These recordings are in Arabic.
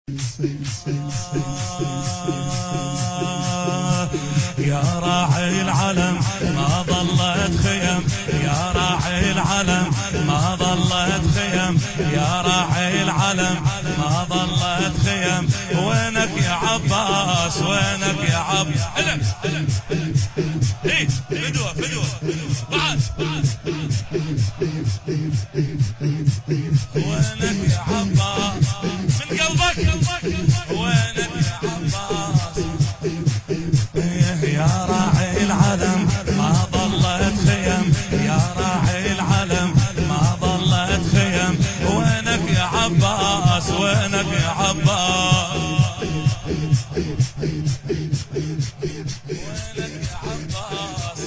يا راعي العلم ما ضلت خيم، يا راعي العلم ما ضلت خيم، يا راعي العلم ما ضلت خيم. وينك يا عباس وينك يا عباس؟ ايه فدوة فدوة بعد وينك يا عباس من قلبك؟ وينك يا عباس؟ يا راعي العلم ما ضلت خيم، يا راعي العلم ما ضلت خيم. وينك يا عباس وينك يا عباس؟ وينك يا عباس؟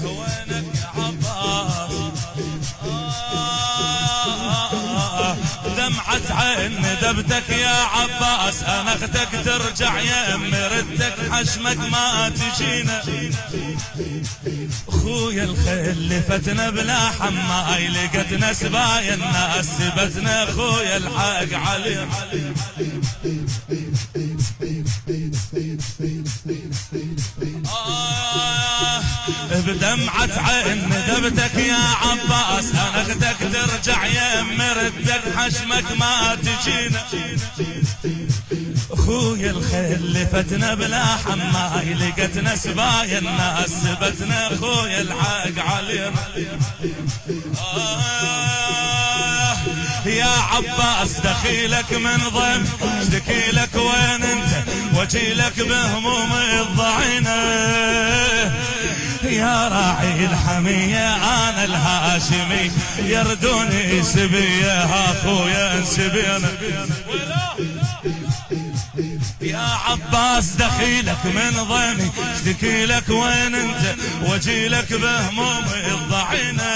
وينك يا عباس؟ دمعة عين ندبتك يا عباس، انا اختك ترجع يا امي ردك حشمك ما تجينا. خويا الخيل لفتنا بلا حماي، لقتنا سبايا الناس سبتنا. خويا الحق علي بدمعة عين ندبتك يا عباس، انا اختك ترجع يا امي ردك حشمك ما تجينا. خويا الخيل لفتنا بلا حماي، لقتنا سبايا الناس سبتنا. خويا الحق علينا يا عباس دخيلك من ضيم، اشتكي لك وين انت واجي لك بهموم الضعينه. يا راعي الحمية انا الهاشمي، يردوني سبيه اخويا انسبينا. يا عباس دخيلك من ضيمي، اشتكي لك وين انت واجي لك بهموم الضعينه.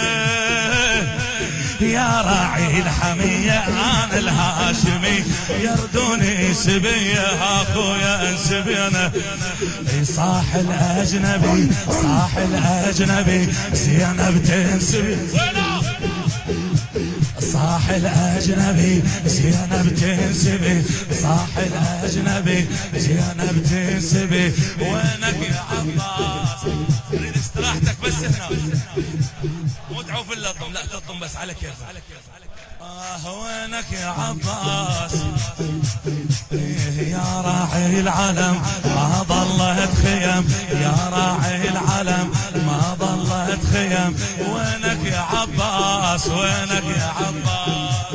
يا راعي الحمية انا الهاشمي، يردوني سبيه اخويا انسبينا. صاح الاجنبي صاح الاجنبي زينب تنسبي، صاح الاجنبي زينب تنسبي، صاح الاجنبي زينب تنسبي. وينك يا عباس؟ اريد استراحتك بس هنا، مو تعوف الا طم، لا تطم بس على كيف. وينك يا عباس؟ يا راعي العلم ما ضلت خيم، يا راعي العلم ما ضلت خيم. وينك يا عباس وينك يا عباس؟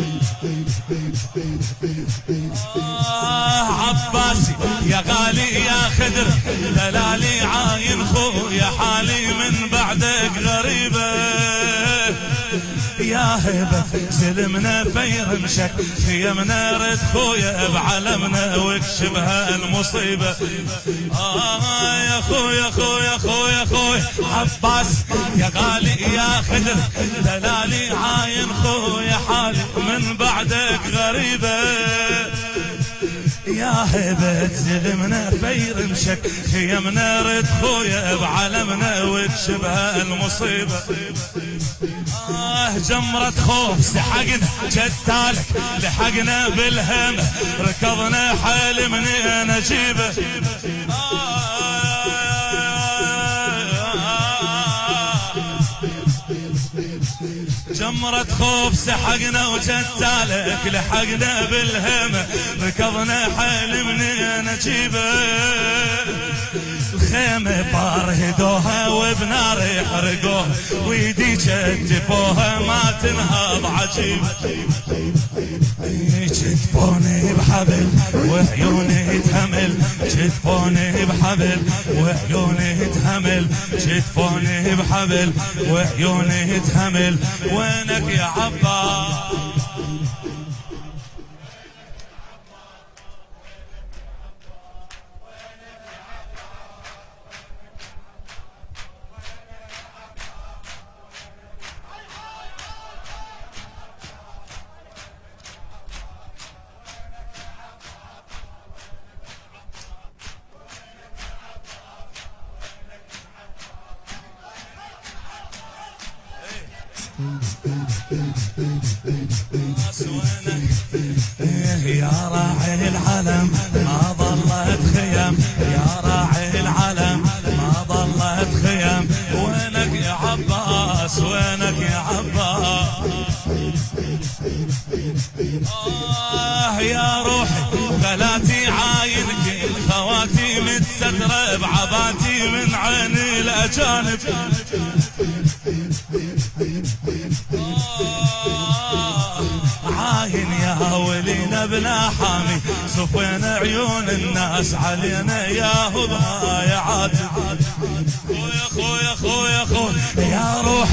عباسي يا غالي يا خدر دلالي عاين خويا حالي من بعدك غريبة. يا هبة سلمنا فيرمشك خيمنا رد خويا بعلمنا واكشبها المصيبة. يا خويا خويا خويا خويا عباس يا غالي يا خدر دلالي عاين خويا حالي من بعدك غريبة. يا هبة سلمنا فيرمشك خيمنا رد خويا بعلمنا واكشبها المصيبة. جمرة خوف سحقنا جدالك لحقنا بالهم، ركضنا حال منين نجيبه. جمرة خوف سحقنا وجدالك لحقنا بالهم، ركضنا حال منين نجيبه. الخيمة بارهدوها وبنار يحرقوها، ويدي جتفوها ما تنهض عجيب. جتفوني بحبل وعيوني تهمل، جتفوني بحبل وعيوني تهمل، جتفوني بحبل وعيوني تهمل. وينك يا عباس؟ يا راعي العلم ما ضلت خيم، يا راعي العلم ما ضلت خيم، وينك يا عباس وينك يا عباس. يا روحي غلاتي عاينك الخواتي متسترة بعباتي من عين الأجانب. عاين يا ولينا بلا حامي صفين عيون الناس علينا يا هبها يا عاتب. خويا خويا خويا خويا يا روح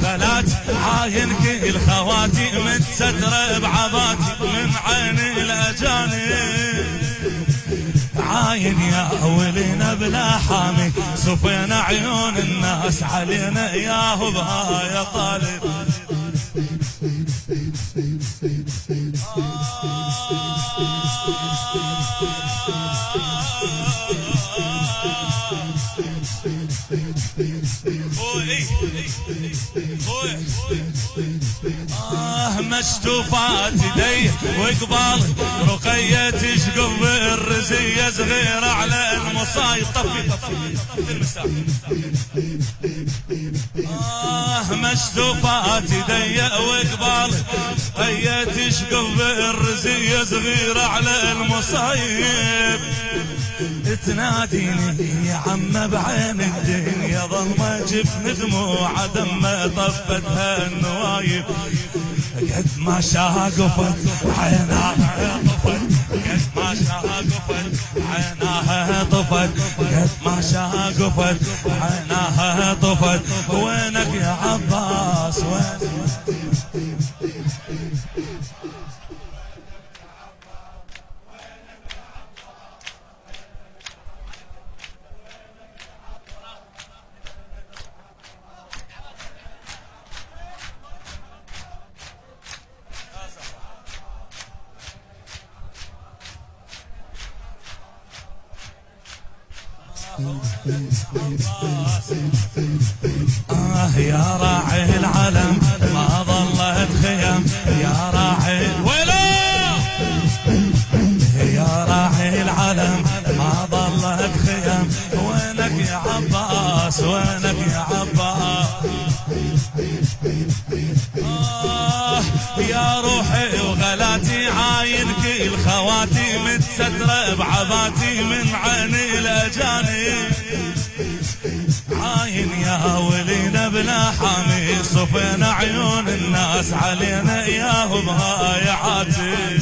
غلات عاينك الخواتي متسترة بعباتي من عين الأجانب. عاين يا ولينا بلا حامي صفين عيون الناس علينا يا هبها يا طالب. مشتوفات يدي وقبال رقية تشقف بالرزية صغيرة على المصايب. طفي مشتوفات يدي وقبال رقية تشقف بالرزية صغيرة على المصايب. تناديني يا عم بعين الدنيا ظلمة جفن دموع دم طفتها النوايب. قد ما شاقفت عيناها طفت، قد ما شاقفت عيناها طفت، قد ما شاقفت عيناها طفت. وينك يا عباس وينك؟ يا راعي العلم ما ضلت خيم، يا راعي ويلا يا راعي العلم ما ضلت خيم. وينك يا عباس وينك يا عباس. يا روحي وغلاتي عاينك الخواتي متسترة بعباتي من عين الأجانب. عاين يا ولينا بلا حامي صفين عيون الناس علينا يا هبها يا عاتب.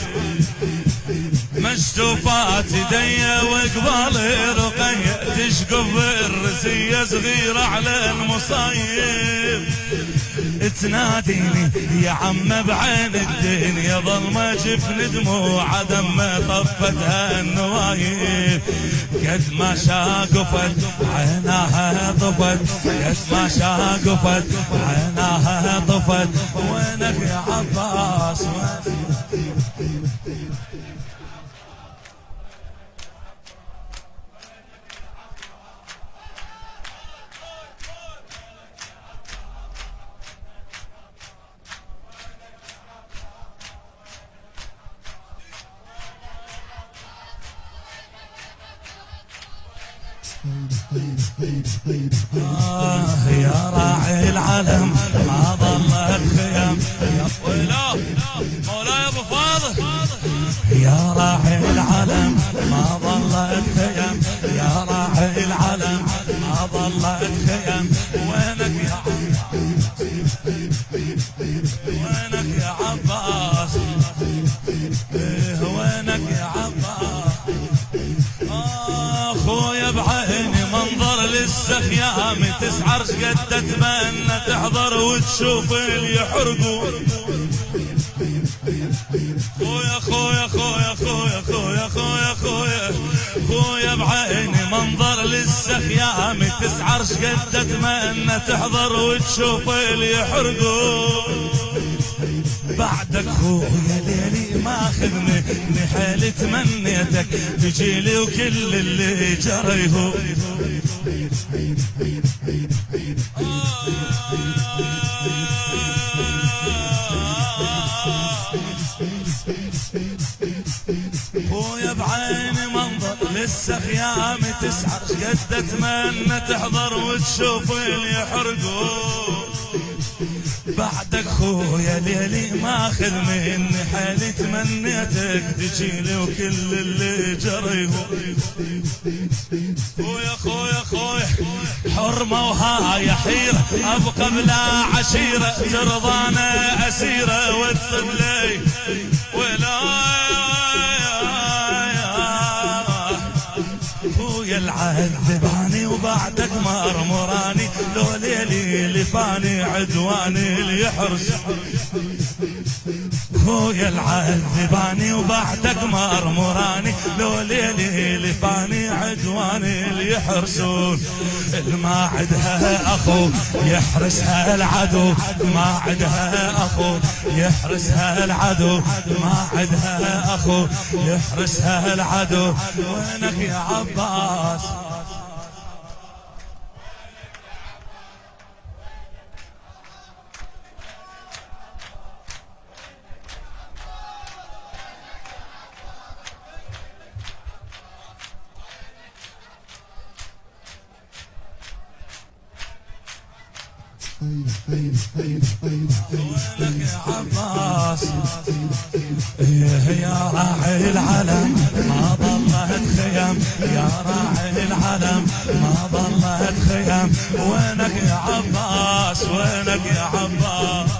مشتوفات يدي وقبال رقية تشقف الرزية صغيرة على المصايب. تناديني يا عم بعين الدنيا ظلمة جفن دموع دم طفتها النوايب. قد ما شاقفت عيناها طفت، قد ما شاقفت عيناها طفت. وينك يا عباس وينك؟ يا راعي العلم ما ضلت خيم، يا ويلا مولاي ابو فاضل. يا راعي العلم ما ضلت خيم، يا راعي العلم ما ضلت خيم. وينك يا عباس وينك يا عباس. وينك يا عباس. خويا بعيني منظر للسخيام تسعر شقد تتمنى تحضر وتشوف اللي يحرقوا. خويا خويا خويا خويا خويا خويا خويا خويا بعيني منظر للسخيام تسعر شقد تتمنى تحضر وتشوف اللي يحرقوا. بعدك خويا ليلي ما خذني حيل تمنيتك تجيلي وكل اللي جريه. خويا بعيني منظر لسه خيامي تسعر، قد اتمنى تحضر وتشوف اللي يحرقون بعدك خويا ليلي ماخذ مني حالي، تمنيتك تجيلي وكل اللي جريه. خويا حرمة وهاي حيرة، ابقى بلا عشيرة ترضانا اسيرة والثبلي ولا خويا العذباني وبعدك مرمراني، لو ليلي اللي فاني عدواني اللي يحرس. خويا العذباني وبعدك مرمراني، لو ليلي اللي فاني عدواني اللي يحرسون. ما عدها اخو يحرسها العدو، ما عدها اخو يحرسها العدو، ما عدها اخو يحرسها العدو. وينك يا عباس؟ وينك يا عباس؟ يا راعي العلم ما ضلت خيم، يا راعي العلم ما ضلت خيم. وينك يا عباس؟ وينك يا عباس؟